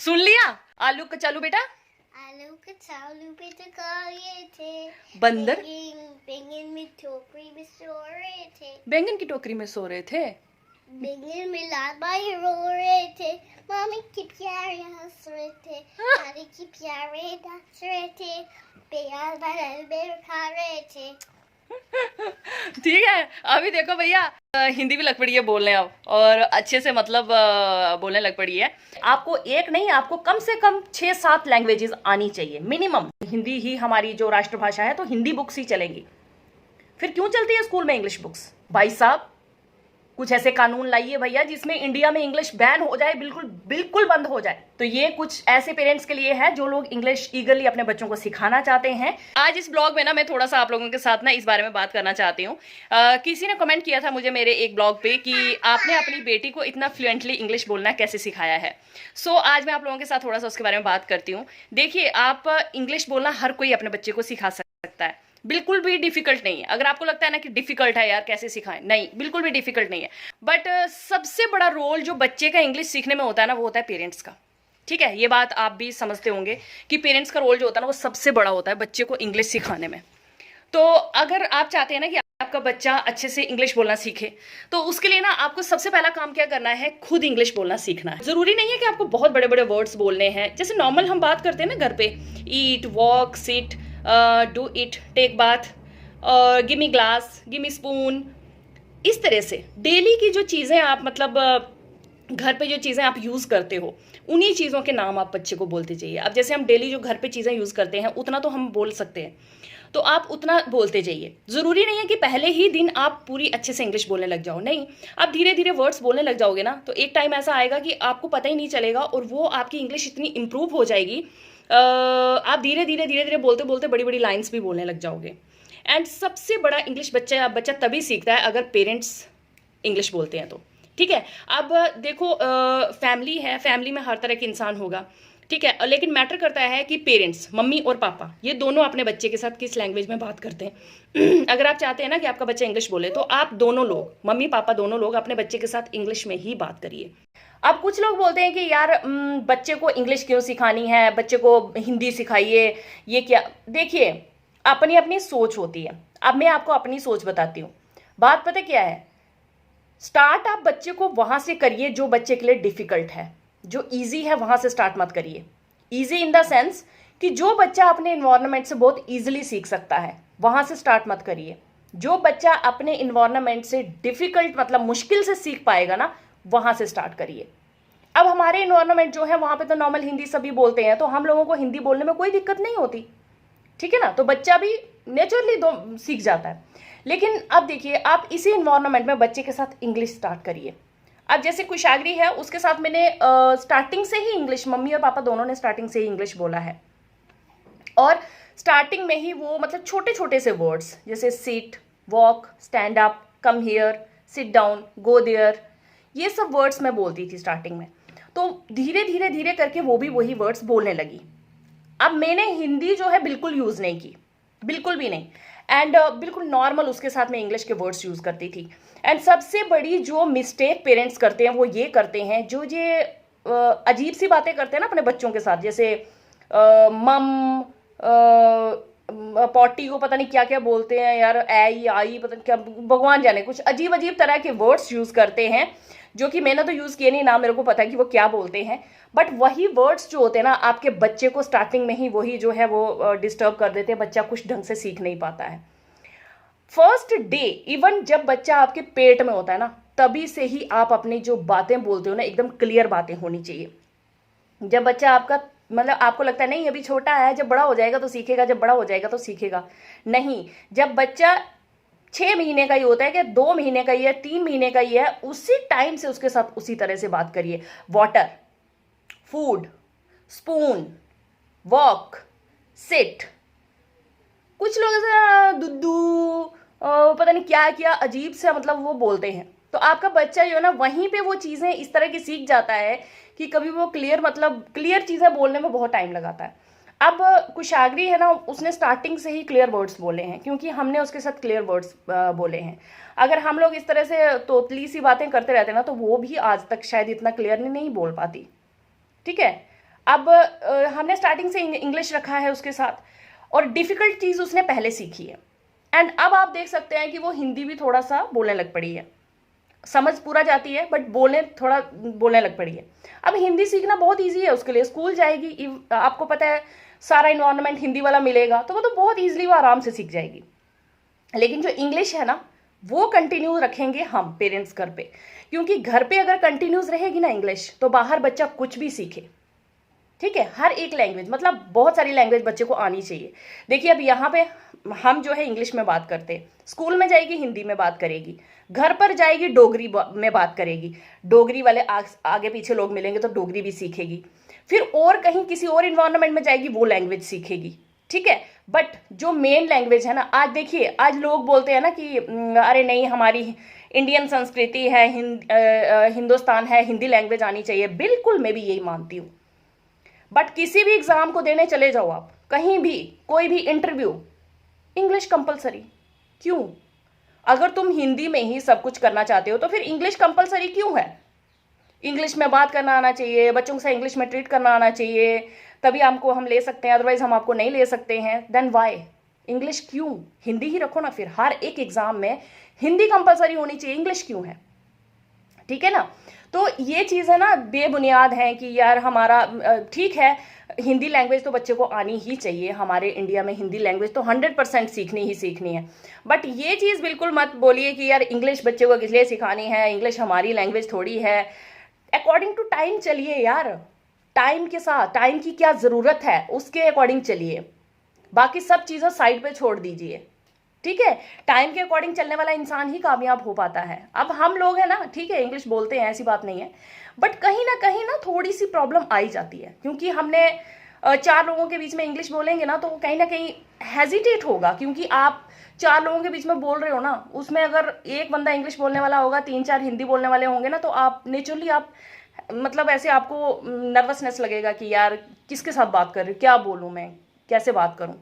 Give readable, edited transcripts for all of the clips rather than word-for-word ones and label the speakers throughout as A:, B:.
A: सुन लिया। आलू कचालू बेटा।
B: आलू कचालू पे टकाए थे,
A: बंदर
B: बैंगन में टोकरी में सो रहे थे,
A: बैंगन की टोकरी में सो रहे थे।
B: बैंगन में लाल भाई रो रहे थे, मम्मी की प्यारे हंस रहे थे, दादी की प्यारे नाच रहे थे, प्याज बदल में खा रहे थे।
A: ठीक है, अभी देखो भैया हिंदी भी लग पड़ी है बोलने अब, और अच्छे से मतलब बोलने लग पड़ी है। आपको एक नहीं, आपको कम से कम 6-7 लैंग्वेजेस आनी चाहिए मिनिमम। हिंदी ही हमारी जो राष्ट्रभाषा है, तो हिंदी बुक्स ही चलेंगी। फिर क्यों चलती है स्कूल में इंग्लिश बुक्स? भाई साहब कुछ ऐसे कानून लाइए भैया जिसमें इंडिया में इंग्लिश बैन हो जाए, बिल्कुल बिल्कुल बंद हो जाए। तो ये कुछ ऐसे पेरेंट्स के लिए है जो लोग इंग्लिश ईगरली अपने बच्चों को सिखाना चाहते हैं। आज इस ब्लॉग में ना मैं थोड़ा सा आप लोगों के साथ ना इस बारे में बात करना चाहती हूँ। किसी ने कमेंट किया था मुझे मेरे एक ब्लॉग पे कि आपने अपनी बेटी को इतना फ्लुएंटली इंग्लिश बोलना कैसे सिखाया है। सो आज मैं आप लोगों के साथ थोड़ा सा उसके बारे में बात करती हूँ। देखिए, आप इंग्लिश बोलना हर कोई अपने बच्चे को सिखा सकता है, बिल्कुल भी डिफिकल्ट नहीं है। अगर आपको लगता है ना कि डिफिकल्ट है यार कैसे सिखाएं, नहीं, बिल्कुल भी डिफिकल्ट नहीं है। बट सबसे बड़ा रोल जो बच्चे का इंग्लिश सीखने में होता है ना, वो होता है पेरेंट्स का। ठीक है, ये बात आप भी समझते होंगे कि पेरेंट्स का रोल जो होता है ना, वो सबसे बड़ा होता है बच्चे को इंग्लिश सिखाने में। तो अगर आप चाहते हैं ना कि आपका बच्चा अच्छे से इंग्लिश बोलना सीखे, तो उसके लिए ना आपको सबसे पहला काम क्या करना है, खुद इंग्लिश बोलना सीखना है। जरूरी नहीं है कि आपको बहुत बड़े बड़े वर्ड्स बोलने हैं। जैसे नॉर्मल हम बात करते हैं ना घर पे, eat, walk, sit, do it, take bath, give me glass, give me spoon, इस तरह से डेली की जो चीज़ें आप मतलब घर पे जो चीज़ें आप यूज़ करते हो, उन्हीं चीज़ों के नाम आप बच्चे को बोलते जाइए। अब जैसे हम डेली जो घर पे चीज़ें यूज़ करते हैं उतना तो हम बोल सकते हैं, तो आप उतना बोलते जाइए। ज़रूरी नहीं है कि पहले ही दिन आप पूरी अच्छे से इंग्लिश बोलने लग जाओ, नहीं, आप धीरे धीरे वर्ड्स बोलने लग जाओगे ना, तो एक टाइम ऐसा आएगा कि आपको पता ही नहीं चलेगा और वो आपकी इंग्लिश इतनी इम्प्रूव हो जाएगी, आप धीरे धीरे बोलते बोलते बड़ी बड़ी लाइन्स भी बोलने लग जाओगे। एंड सबसे बड़ा इंग्लिश बच्चा तभी सीखता है अगर पेरेंट्स इंग्लिश बोलते हैं तो। ठीक है, अब देखो फैमिली है, फैमिली में हर तरह के इंसान होगा, ठीक है, लेकिन मैटर करता है कि पेरेंट्स, मम्मी और पापा, ये दोनों अपने बच्चे के साथ किस लैंग्वेज में बात करते हैं। अगर आप चाहते हैं ना कि आपका बच्चा इंग्लिश बोले, तो आप दोनों लोग, मम्मी पापा दोनों लोग, अपने बच्चे के साथ इंग्लिश में ही बात करिए। अब कुछ लोग बोलते हैं कि यार बच्चे को इंग्लिश क्यों सिखानी है, बच्चे को हिंदी सिखाइए, ये क्या। देखिए, अपनी अपनी सोच होती है। अब मैं आपको अपनी सोच बताती हूँ। बात पता क्या है, स्टार्ट आप बच्चे को वहां से करिए जो बच्चे के लिए डिफिकल्ट है, जो इजी है वहां से स्टार्ट मत करिए। इजी इन द सेंस कि जो बच्चा अपने इन्वायरमेंट से बहुत इजीली सीख सकता है, वहां से स्टार्ट मत करिए। जो बच्चा अपने इन्वायरमेंट से डिफिकल्ट मतलब मुश्किल से सीख पाएगा ना, वहां से स्टार्ट करिए। अब हमारे इन्वायरमेंट जो है वहां पे तो नॉर्मल हिंदी सभी बोलते हैं, तो हम लोगों को हिंदी बोलने में कोई दिक्कत नहीं होती, ठीक है ना, तो बच्चा भी नेचुरली दो सीख जाता है। लेकिन अब देखिए, आप इसी इन्वायरमेंट में बच्चे के साथ इंग्लिश स्टार्ट करिए। अब जैसे कुशागरी है, उसके साथ मैंने स्टार्टिंग से ही इंग्लिश, मम्मी और पापा दोनों ने स्टार्टिंग से ही इंग्लिश बोला है, और स्टार्टिंग में ही वो मतलब छोटे छोटे से वर्ड्स जैसे sit, walk, stand up, come here, sit down, go there, ये सब वर्ड्स मैं बोलती थी स्टार्टिंग में। तो धीरे धीरे करके वो भी वही वर्ड्स बोलने लगी। अब मैंने हिंदी जो है बिल्कुल यूज नहीं की, बिल्कुल भी नहीं। एंड बिल्कुल नॉर्मल उसके साथ मैं इंग्लिश के वर्ड्स यूज करती थी। एंड सबसे बड़ी जो मिस्टेक पेरेंट्स करते हैं वो ये करते हैं, जो ये अजीब सी बातें करते हैं ना अपने बच्चों के साथ, जैसे मम, पॉटी को पता नहीं क्या क्या बोलते हैं यार, आई आई पता नहीं क्या, भगवान जाने, कुछ अजीब अजीब तरह के वर्ड्स यूज करते हैं, जो कि मैंने तो यूज किए नहीं, ना मेरे को पता है कि वो क्या बोलते हैं। बट वही वर्ड्स जो होते हैं ना, आपके बच्चे को स्टार्टिंग में ही वही जो है वो डिस्टर्ब कर देते हैं, बच्चा कुछ ढंग से सीख नहीं पाता है। फर्स्ट डे, इवन जब बच्चा आपके पेट में होता है ना, तभी से ही आप अपनी जो बातें बोलते हो ना, एकदम क्लियर बातें होनी चाहिए। जब बच्चा आपका मतलब आपको लगता है नहीं अभी छोटा है, जब बड़ा हो जाएगा तो सीखेगा, जब बड़ा हो जाएगा तो सीखेगा, नहीं, जब बच्चा 6 महीने का ही होता है कि 2 महीने का ही है, 3 महीने का ही है, उसी टाइम से उसके साथ उसी तरह से बात करिए। Water, food, spoon, walk, sit. कुछ लोग ऐसा दुद्दू पता नहीं क्या क्या अजीब से मतलब वो बोलते हैं, तो आपका बच्चा जो है ना वहीं पे वो चीजें इस तरह की सीख जाता है कि कभी वो क्लियर मतलब क्लियर चीजें बोलने में बहुत टाइम लगाता है। अब कुशागरी है ना, उसने स्टार्टिंग से ही क्लियर वर्ड्स बोले हैं, क्योंकि हमने उसके साथ क्लियर वर्ड्स बोले हैं। अगर हम लोग इस तरह से तोतली सी बातें करते रहते ना, तो वो भी आज तक शायद इतना क्लियरली नहीं बोल पाती, ठीक है। अब हमने स्टार्टिंग से इंग्लिश रखा है उसके साथ, और डिफ़िकल्ट चीज़ उसने पहले सीखी है, एंड अब आप देख सकते हैं कि वो हिंदी भी थोड़ा सा बोलने लग पड़ी है। समझ पूरा जाती है बट बोलने लग पड़ी है। अब हिंदी सीखना बहुत ईजी है उसके लिए, स्कूल जाएगी, आपको पता है सारा इन्वायरमेंट हिंदी वाला मिलेगा, तो वो तो बहुत ईजिली वो आराम से सीख जाएगी। लेकिन जो इंग्लिश है ना, वो कंटिन्यू रखेंगे हम पेरेंट्स घर पे, क्योंकि घर पे अगर कंटिन्यूस रहेगी ना इंग्लिश, तो बाहर बच्चा कुछ भी सीखे। ठीक है, हर एक लैंग्वेज, मतलब बहुत सारी लैंग्वेज बच्चे को आनी चाहिए। देखिए अब यहाँ पे हम जो है इंग्लिश में बात करते हैं, स्कूल में जाएगी हिंदी में बात करेगी, घर पर जाएगी डोगरी में बात करेगी, डोगरी वाले आगे पीछे लोग मिलेंगे तो डोगरी भी सीखेगी, फिर और कहीं किसी और इन्वायरमेंट में जाएगी वो लैंग्वेज सीखेगी। ठीक है, बट जो मेन लैंग्वेज है ना, आज देखिए आज लोग बोलते हैं ना कि अरे नहीं हमारी इंडियन संस्कृति है, हिंदुस्तान है, हिंदी लैंग्वेज आनी चाहिए। बिल्कुल मैं भी यही मानती हूँ, बट किसी भी एग्जाम को देने चले जाओ आप, कहीं भी कोई भी इंटरव्यू, इंग्लिश कंपलसरी क्यों? अगर तुम हिंदी में ही सब कुछ करना चाहते हो तो फिर इंग्लिश कंपलसरी क्यों है? इंग्लिश में बात करना आना चाहिए, बच्चों से इंग्लिश में ट्रीट करना आना चाहिए, तभी हमको हम ले सकते हैं, अदरवाइज हम आपको नहीं ले सकते हैं। देन वाई इंग्लिश क्यों? हिंदी ही रखो ना फिर, हर एक एग्जाम में हिंदी कंपलसरी होनी चाहिए, इंग्लिश क्यों है? ठीक है ना, तो ये चीज़ है ना बेबुनियाद है कि यार हमारा ठीक है हिंदी लैंग्वेज तो बच्चे को आनी ही चाहिए, हमारे इंडिया में हिंदी लैंग्वेज तो 100% सीखनी ही सीखनी है, बट ये चीज़ बिल्कुल मत बोलिए कि यार इंग्लिश बच्चे को किस लिए सिखानी है, इंग्लिश हमारी लैंग्वेज थोड़ी है। अकॉर्डिंग टू टाइम चलिए यार, टाइम के साथ, टाइम की क्या ज़रूरत है उसके अकॉर्डिंग चलिए, बाकी सब चीज़ें साइड पे छोड़ दीजिए। ठीक है, टाइम के अकॉर्डिंग चलने वाला इंसान ही कामयाब हो पाता है। अब हम लोग हैं ना, ठीक है इंग्लिश बोलते हैं, ऐसी बात नहीं है, बट कहीं ना थोड़ी सी प्रॉब्लम आ ही जाती है, क्योंकि हमने 4 लोगों के बीच में इंग्लिश बोलेंगे ना तो कहीं ना कहीं हेजिटेट होगा, क्योंकि आप 4 लोगों के बीच में बोल रहे हो ना, उसमें अगर एक बंदा इंग्लिश बोलने वाला होगा, 3-4 हिंदी बोलने वाले होंगे ना, तो आप नेचुरली आप मतलब ऐसे आपको नर्वसनेस लगेगा कि यार किसके साथ बात कर रही हूँ, क्या बोलूँ मैं, कैसे बात करूँ।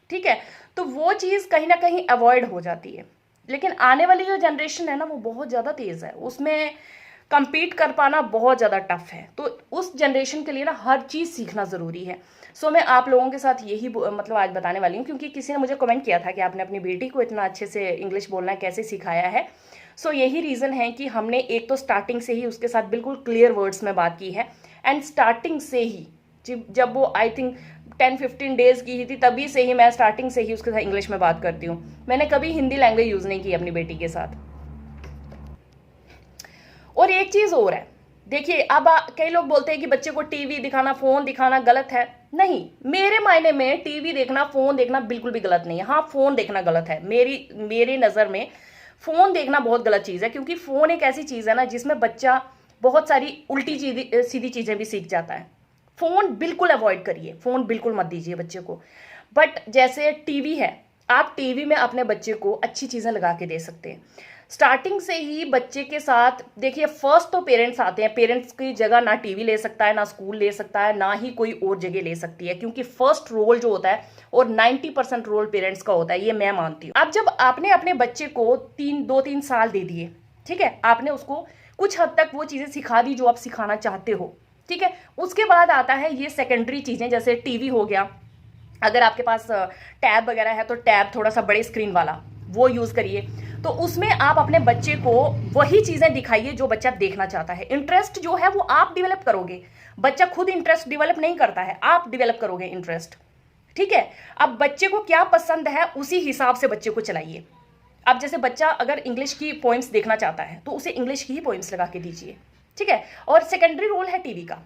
A: ठीक है, तो वो चीज़ कहीं ना कहीं अवॉइड हो जाती है। लेकिन आने वाली जो जनरेशन है ना वो बहुत ज़्यादा तेज़ है, उसमें compete कर पाना बहुत ज़्यादा टफ है, तो उस जनरेशन के लिए ना हर चीज़ सीखना ज़रूरी है। सो मैं आप लोगों के साथ यही मतलब आज बताने वाली हूँ, क्योंकि किसी ने मुझे कमेंट किया था कि आपने अपनी बेटी को इतना अच्छे से इंग्लिश बोलना कैसे सिखाया है। सो यही रीज़न है कि हमने एक तो स्टार्टिंग से ही उसके साथ बिल्कुल क्लियर वर्ड्स में बात की है, एंड स्टार्टिंग से ही जब वो आई थिंक 10-15 डेज की ही थी, तभी से ही मैं स्टार्टिंग से ही उसके साथ इंग्लिश में बात करती हूँ। मैंने कभी हिंदी लैंग्वेज यूज़ नहीं की अपनी बेटी के साथ। और एक चीज़ और है, देखिए अब कई लोग बोलते हैं कि बच्चे को टीवी दिखाना, फ़ोन दिखाना गलत है। नहीं, मेरे मायने में टीवी देखना, फ़ोन देखना बिल्कुल भी गलत नहीं है। हाँ, फ़ोन देखना गलत है, मेरी नज़र में फ़ोन देखना बहुत गलत चीज़ है, क्योंकि फ़ोन एक ऐसी चीज़ है ना जिसमें बच्चा बहुत सारी उल्टी सीधी चीज़ें भी सीख जाता है। फ़ोन बिल्कुल अवॉइड करिए, फ़ोन बिल्कुल मत दीजिए बच्चे को। बट जैसे टीवी है, आप टीवी में अपने बच्चे को अच्छी चीज़ें लगा के दे सकते हैं। स्टार्टिंग से ही बच्चे के साथ देखिए, फर्स्ट तो पेरेंट्स आते हैं, पेरेंट्स की जगह ना टीवी ले सकता है, ना स्कूल ले सकता है, ना ही कोई और जगह ले सकती है, क्योंकि फर्स्ट रोल जो होता है और 90% रोल पेरेंट्स का होता है, ये मैं मानती हूँ। अब जब आपने अपने बच्चे को 2-3 साल दे दिए, ठीक है, आपने उसको कुछ हद तक वो चीज़ें सिखा दी जो आप सिखाना चाहते हो, ठीक है, उसके बाद आता है ये सेकेंडरी चीज़ें, जैसे टीवी हो गया, अगर आपके पास टैब वगैरह है तो टैब थोड़ा सा बड़े स्क्रीन वाला वो यूज़ करिए। तो उसमें आप अपने बच्चे को वही चीज़ें दिखाइए जो बच्चा देखना चाहता है। इंटरेस्ट जो है वो आप डेवलप करोगे, बच्चा खुद इंटरेस्ट डेवलप नहीं करता है, आप डेवलप करोगे इंटरेस्ट। ठीक है, अब बच्चे को क्या पसंद है उसी हिसाब से बच्चे को चलाइए। अब जैसे बच्चा अगर इंग्लिश की पोइम्स देखना चाहता है तो उसे इंग्लिश की ही पोइम्स लगा के दीजिए, ठीक है, और सेकेंडरी रोल है टीवी का।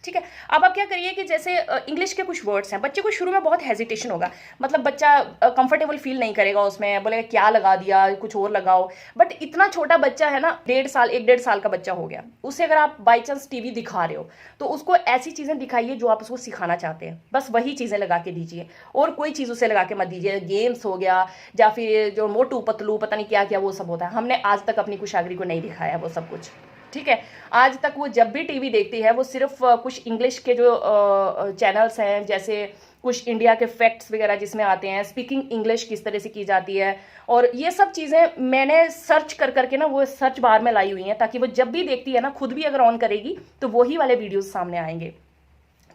A: ठीक है, अब आप क्या करिए कि जैसे इंग्लिश के कुछ वर्ड्स हैं, बच्चे को शुरू में बहुत हेजिटेशन होगा, मतलब बच्चा कंफर्टेबल फील नहीं करेगा उसमें, बोलेगा क्या लगा दिया, कुछ और लगाओ। बट इतना छोटा बच्चा है ना, 1.5 साल का बच्चा हो गया, उसे अगर आप बाई चांस टीवी दिखा रहे हो तो उसको ऐसी चीज़ें दिखाइए जो आप उसको सिखाना चाहते हैं, बस वही चीज़ें लगा के दीजिए, और कोई चीज़ उसे लगा के मत दीजिए। गेम्स हो गया या फिर जो मोटू पतलू पता नहीं क्या क्या वो सब होता है, हमने आज तक अपनी कुशागरी को नहीं दिखाया वो सब कुछ। ठीक है, आज तक वो जब भी टीवी देखती है वो सिर्फ कुछ इंग्लिश के जो चैनल्स हैं, जैसे कुछ इंडिया के फैक्ट्स वगैरह जिसमें आते हैं, स्पीकिंग इंग्लिश किस तरह से की जाती है, और ये सब चीज़ें मैंने सर्च कर करके ना वो सर्च बार में लाई हुई हैं, ताकि वो जब भी देखती है ना खुद भी अगर ऑन करेगी तो वही वाले वीडियोस सामने आएंगे।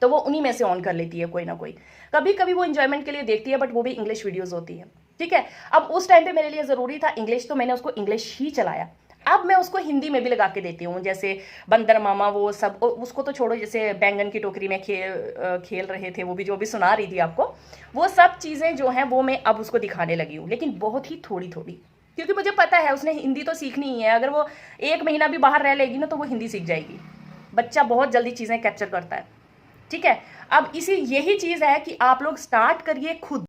A: तो वो उन्हीं में से ऑन कर लेती है कोई ना कोई। कभी कभी वो इंजॉयमेंट के लिए देखती है, बट वो भी इंग्लिश वीडियोस होती है, ठीक है। अब उस टाइम पे मेरे लिए ज़रूरी था इंग्लिश, तो मैंने उसको इंग्लिश ही चलाया। अब मैं उसको हिंदी में भी लगा के देती हूँ, जैसे बंदर मामा वो सब, उसको तो छोड़ो, जैसे बैंगन की टोकरी में खेल रहे थे, वो भी जो भी सुना रही थी आपको, वो सब चीज़ें जो हैं वो मैं अब उसको दिखाने लगी हूँ, लेकिन बहुत ही थोड़ी थोड़ी, क्योंकि मुझे पता है उसने हिंदी तो सीखनी ही है। अगर वो 1 महीना भी बाहर रह लेगी ना तो वो हिंदी सीख जाएगी। बच्चा बहुत जल्दी चीज़ें कैप्चर करता है, ठीक है। अब यही चीज़ है कि आप लोग स्टार्ट करिए खुद,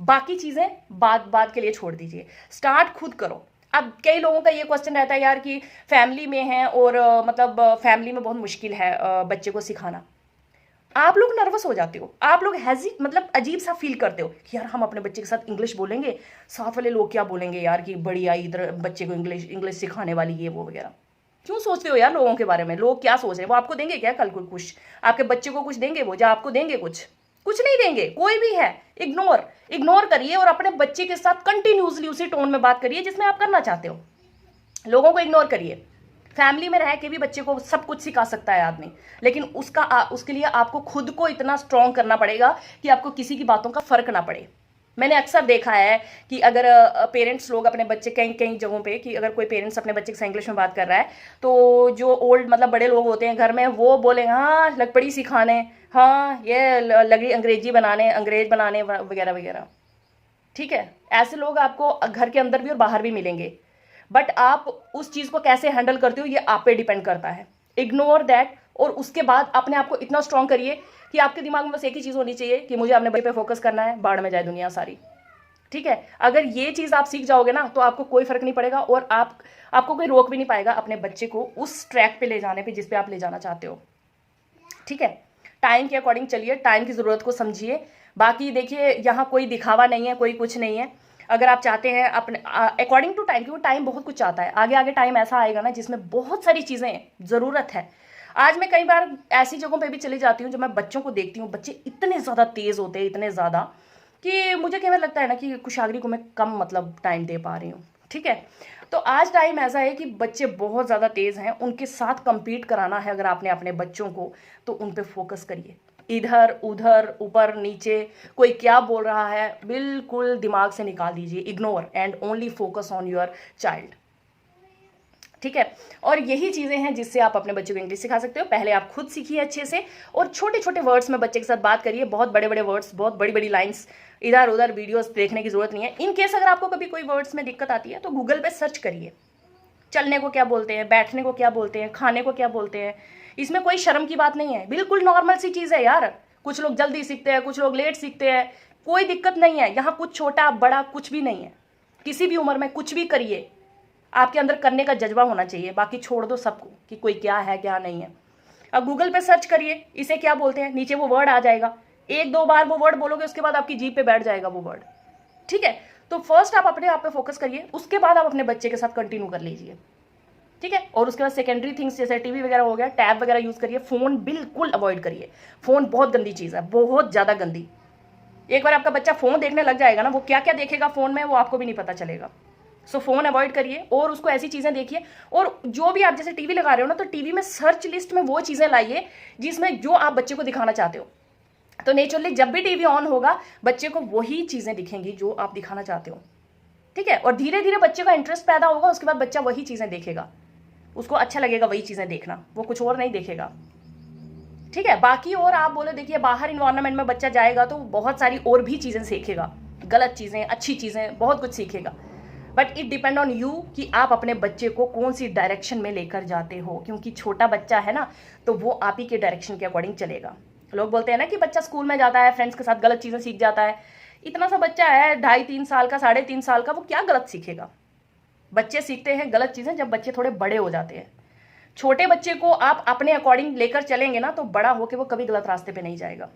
A: बाकी चीज़ें बाद के लिए छोड़ दीजिए, स्टार्ट खुद करो। अब कई लोगों का ये क्वेश्चन रहता है यार कि फैमिली में है और मतलब फैमिली में बहुत मुश्किल है बच्चे को सिखाना। आप लोग नर्वस हो जाते हो, आप लोग मतलब अजीब सा फील करते हो कि यार हम अपने बच्चे के साथ इंग्लिश बोलेंगे, साथ वाले लोग क्या बोलेंगे यार कि बड़ी आई इधर बच्चे को इंग्लिश सिखाने वाली, ये वो वगैरह। क्यों सोचते हो यार लोगों के बारे में? लोग क्या सोच रहे हैं? वो आपको देंगे क्या कल को कुछ? आपके बच्चे को कुछ देंगे वो? या आपको देंगे कुछ नहीं देंगे, कोई भी है। इग्नोर करिए और अपने बच्चे के साथ कंटिन्यूसली उसी टोन में बात करिए जिसमें आप करना चाहते हो। लोगों को इग्नोर करिए। फैमिली में रह के भी बच्चे को सब कुछ सिखा सकता है आदमी, लेकिन उसके लिए आपको खुद को इतना स्ट्रांग करना पड़ेगा कि आपको किसी की बातों का फर्क ना पड़े। मैंने अक्सर देखा है कि अगर पेरेंट्स लोग अपने बच्चे, कई जगहों पे, कि अगर कोई पेरेंट्स अपने बच्चे से इंग्लिश में बात कर रहा है तो जो ओल्ड मतलब बड़े लोग होते हैं घर में, वो बोले हाँ लग पड़ी सिखाने, हाँ ये लगी अंग्रेज बनाने वगैरह वगैरह, ठीक है। ऐसे लोग आपको घर के अंदर भी और बाहर भी मिलेंगे, बट आप उस चीज़ को कैसे हैंडल करते हो ये आप पे डिपेंड करता है। इग्नोर दैट, और उसके बाद अपने आप को इतना स्ट्रांग करिए कि आपके दिमाग में बस एक ही चीज़ होनी चाहिए कि मुझे अपने बच्चे पे फोकस करना है, बाढ़ में जाए दुनिया सारी, ठीक है। अगर ये चीज़ आप सीख जाओगे ना तो आपको कोई फर्क नहीं पड़ेगा और आपको कोई रोक भी नहीं पाएगा अपने बच्चे को उस ट्रैक पे ले जाने पे जिस पे आप ले जाना चाहते हो, ठीक है। टाइम के अकॉर्डिंग चलिए, टाइम की ज़रूरत को समझिए। बाकी देखिए यहाँ कोई दिखावा नहीं है, कोई कुछ नहीं है। अगर आप चाहते हैं अपने अकॉर्डिंग टू टाइम, क्योंकि टाइम बहुत कुछ चाहता है, आगे टाइम ऐसा आएगा ना जिसमें बहुत सारी चीज़ें ज़रूरत है। आज मैं कई बार ऐसी जगहों पे भी चली जाती हूँ जब मैं बच्चों को देखती हूँ, बच्चे इतने ज़्यादा तेज़ होते हैं, इतने ज़्यादा, कि मुझे कई बार लगता है ना कि कुशागरी को मैं कम मतलब टाइम दे पा रही हूँ, ठीक है। तो आज टाइम ऐसा है कि बच्चे बहुत ज़्यादा तेज़ हैं, उनके साथ compete कराना है अगर आपने अपने बच्चों को, तो उन पे फोकस करिए। इधर उधर ऊपर नीचे कोई क्या बोल रहा है बिल्कुल दिमाग से निकाल दीजिए, ignore and only focus on your child, ठीक है। और यही चीज़ें हैं जिससे आप अपने बच्चे को इंग्लिश सिखा सकते हो। पहले आप खुद सीखिए अच्छे से, और छोटे छोटे वर्ड्स में बच्चे के साथ बात करिए। बहुत बड़े बड़े वर्ड्स, बहुत बड़ी बड़ी लाइंस, इधर उधर वीडियोस देखने की जरूरत नहीं है। इन केस अगर आपको कभी कोई वर्ड्स में दिक्कत आती है तो गूगल पे सर्च करिए, चलने को क्या बोलते हैं, बैठने को क्या बोलते हैं, खाने को क्या बोलते हैं। इसमें कोई शर्म की बात नहीं है, बिल्कुल नॉर्मल सी चीज़ है यार। कुछ लोग जल्दी सीखते हैं, कुछ लोग लेट सीखते हैं, कोई दिक्कत नहीं है। यहाँ कुछ छोटा बड़ा कुछ भी नहीं है, किसी भी उम्र में कुछ भी करिए, आपके अंदर करने का जज्बा होना चाहिए। बाकी छोड़ दो सबको कि कोई क्या है क्या नहीं है। अब गूगल पे सर्च करिए इसे क्या बोलते हैं, नीचे वो वर्ड आ जाएगा। 1-2 बार वो वर्ड बोलोगे, उसके बाद आपकी जीभ पे बैठ जाएगा वो वर्ड, ठीक है। तो फर्स्ट आप अपने आप पे फोकस करिए, उसके बाद आप अपने बच्चे के साथ कंटिन्यू कर लीजिए, ठीक है। और उसके बाद सेकेंडरी थिंग्स जैसे टीवी वगैरह हो गया, टैब वगैरह यूज़ करिए। फ़ोन बिल्कुल अवॉइड करिए, फ़ोन बहुत गंदी चीज़ है, बहुत ज़्यादा गंदी। एक बार आपका बच्चा फ़ोन देखने लग जाएगा ना, वो क्या क्या देखेगा फ़ोन में वो आपको भी नहीं पता चलेगा। सो फ़ोन अवॉइड करिए और उसको ऐसी चीज़ें देखिए। और जो भी आप जैसे टीवी लगा रहे हो ना, तो टीवी में सर्च लिस्ट में वो चीज़ें लाइए जिसमें जो आप बच्चे को दिखाना चाहते हो। तो नेचुरली जब भी टीवी ऑन होगा बच्चे को वही चीज़ें दिखेंगी जो आप दिखाना चाहते हो, ठीक है। और धीरे धीरे बच्चे का इंटरेस्ट पैदा होगा, उसके बाद बच्चा वही चीज़ें देखेगा, उसको अच्छा लगेगा वही चीज़ें देखना, वो कुछ और नहीं देखेगा, ठीक है। बाकी और आप बोले देखिए बाहर इन्वायरमेंट में बच्चा जाएगा तो बहुत सारी और भी चीज़ें सीखेगा, गलत चीज़ें, अच्छी चीज़ें, बहुत कुछ सीखेगा। But it depend on you कि आप अपने बच्चे को कौन सी डायरेक्शन में लेकर जाते हो, क्योंकि छोटा बच्चा है ना, तो वो आप ही के डायरेक्शन के अकॉर्डिंग चलेगा। लोग बोलते हैं ना कि बच्चा स्कूल में जाता है, फ्रेंड्स के साथ गलत चीज़ें सीख जाता है। इतना सा बच्चा है 2.5-3 साल का, 3.5 साल का, वो क्या गलत सीखेगा? बच्चे सीखते हैं गलत चीज़ें जब बच्चे थोड़े बड़े हो जाते हैं। छोटे बच्चे को आप अपने अकॉर्डिंग लेकर चलेंगे ना, तो बड़ा होकर वो कभी गलत रास्ते पे नहीं जाएगा,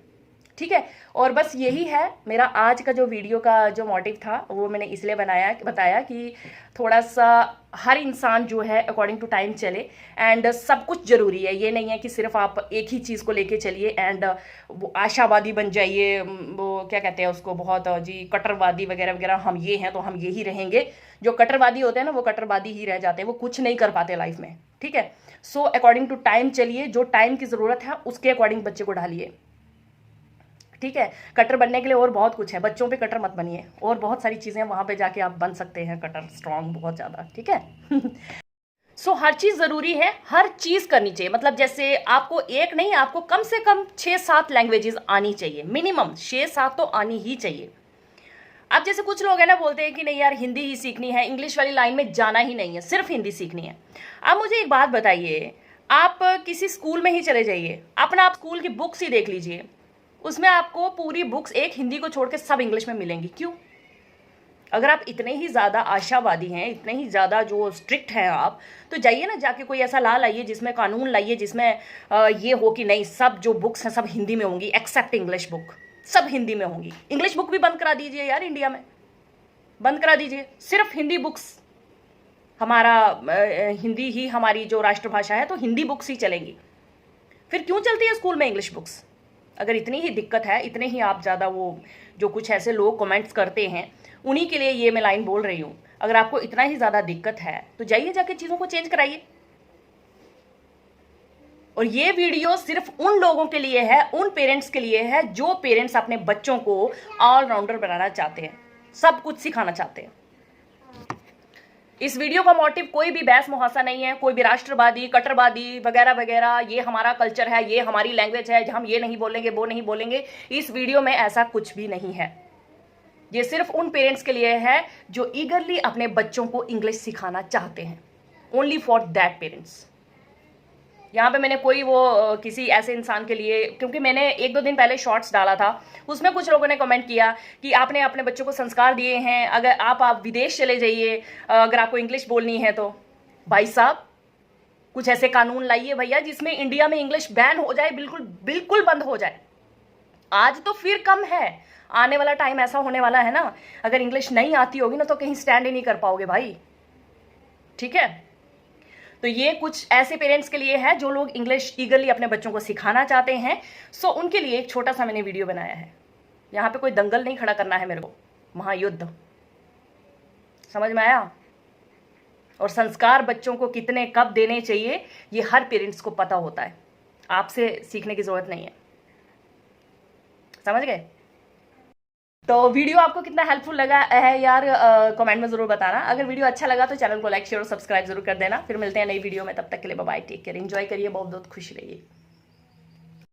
A: ठीक है। और बस यही है मेरा आज का जो वीडियो का जो मोटिव था, वो मैंने इसलिए बताया कि थोड़ा सा हर इंसान जो है अकॉर्डिंग टू टाइम चले, एंड सब कुछ ज़रूरी है। ये नहीं है कि सिर्फ आप एक ही चीज़ को लेके चलिए एंड वो आशावादी बन जाइए, वो क्या कहते हैं उसको, बहुत जी कट्टरवादी वगैरह वगैरह, हम ये हैं तो हम यही रहेंगे, जो कट्टरवादी होते हैं ना वो कट्टरवादी ही रह जाते हैं, वो कुछ नहीं कर पाते लाइफ में, ठीक है। सो अकॉर्डिंग टू टाइम चलिए, जो टाइम की ज़रूरत है उसके अकॉर्डिंग बच्चे को ढालिए, ठीक है। कटर बनने के लिए और बहुत कुछ है, बच्चों पे कटर मत बनिए, और बहुत सारी चीज़ें वहाँ पे जाके आप बन सकते हैं कटर, स्ट्रांग बहुत ज़्यादा, ठीक है। सो हर चीज़ ज़रूरी है, हर चीज़ करनी चाहिए, मतलब जैसे आपको एक नहीं, आपको कम से कम 6-7 लैंग्वेजेस आनी चाहिए, मिनिमम 6-7 तो आनी ही चाहिए। अब जैसे कुछ लोग हैं ना बोलते हैं कि नहीं यार हिंदी ही सीखनी है, इंग्लिश वाली लाइन में जाना ही नहीं है, सिर्फ हिंदी सीखनी है। अब मुझे एक बात बताइए, आप किसी स्कूल में ही चले जाइए, अपना आप स्कूल की बुक्स ही देख लीजिए, उसमें आपको पूरी बुक्स एक हिंदी को छोड़ के सब इंग्लिश में मिलेंगी। क्यों? अगर आप इतने ही ज़्यादा आशावादी हैं, इतने ही ज़्यादा जो स्ट्रिक्ट हैं आप, तो जाइए ना जाके कोई ऐसा ला लाइए जिसमें कानून लाइए, जिसमें ये हो कि नहीं सब जो बुक्स हैं सब हिंदी में होंगी, एक्सेप्ट इंग्लिश बुक, सब हिंदी में होंगी। इंग्लिश बुक भी बंद करा दीजिए यार, इंडिया में बंद करा दीजिए, सिर्फ हिंदी बुक्स, हमारा हिंदी ही हमारी जो राष्ट्रभाषा है, तो हिंदी बुक्स ही चलेंगी। फिर क्यों चलती है स्कूल में इंग्लिश बुक्स? अगर इतनी ही दिक्कत है, इतने ही आप ज़्यादा वो जो कुछ ऐसे लोग कमेंट्स करते हैं उन्हीं के लिए ये मैं लाइन बोल रही हूँ, अगर आपको इतना ही ज़्यादा दिक्कत है तो जाइए जाके चीज़ों को चेंज कराइए। और ये वीडियो सिर्फ उन लोगों के लिए है, उन पेरेंट्स के लिए है जो पेरेंट्स अपने बच्चों को ऑलराउंडर बनाना चाहते हैं, सब कुछ सिखाना चाहते हैं। इस वीडियो का मोटिव कोई भी बहस मुहासा नहीं है, कोई भी राष्ट्रवादी कट्टरवादी वगैरह वगैरह, ये हमारा कल्चर है, ये हमारी लैंग्वेज है, हम ये नहीं बोलेंगे वो नहीं बोलेंगे, इस वीडियो में ऐसा कुछ भी नहीं है। ये सिर्फ उन पेरेंट्स के लिए है जो ईगरली अपने बच्चों को इंग्लिश सिखाना चाहते हैं, ओनली फॉर दैट पेरेंट्स। यहाँ पे मैंने कोई वो किसी ऐसे इंसान के लिए, क्योंकि मैंने 1-2 दिन पहले शॉर्ट्स डाला था, उसमें कुछ लोगों ने कमेंट किया कि आपने अपने बच्चों को संस्कार दिए हैं, अगर आप विदेश चले जाइए अगर आपको इंग्लिश बोलनी है तो। भाई साहब कुछ ऐसे कानून लाइए भैया जिसमें इंडिया में इंग्लिश बैन हो जाए, बिल्कुल बिल्कुल बंद हो जाए। आज तो फिर कम है, आने वाला टाइम ऐसा होने वाला है ना, अगर इंग्लिश नहीं आती होगी ना तो कहीं स्टैंड ही नहीं कर पाओगे भाई, ठीक है। तो ये कुछ ऐसे पेरेंट्स के लिए है जो लोग इंग्लिश ईगरली अपने बच्चों को सिखाना चाहते हैं। सो उनके लिए एक छोटा सा मैंने वीडियो बनाया है। यहाँ पे कोई दंगल नहीं खड़ा करना है मेरे को, महायुद्ध, समझ में आया? और संस्कार बच्चों को कितने कब देने चाहिए ये हर पेरेंट्स को पता होता है, आपसे सीखने की जरूरत नहीं है, समझ गए? तो वीडियो आपको कितना हेल्पफुल लगा है यार, कमेंट में जरूर बताना। अगर वीडियो अच्छा लगा तो चैनल को लाइक शेयर और सब्सक्राइब जरूर कर देना। फिर मिलते हैं नई वीडियो में, तब तक के लिए bye bye, take care, enjoy करिए, बहुत बहुत खुश रहिए।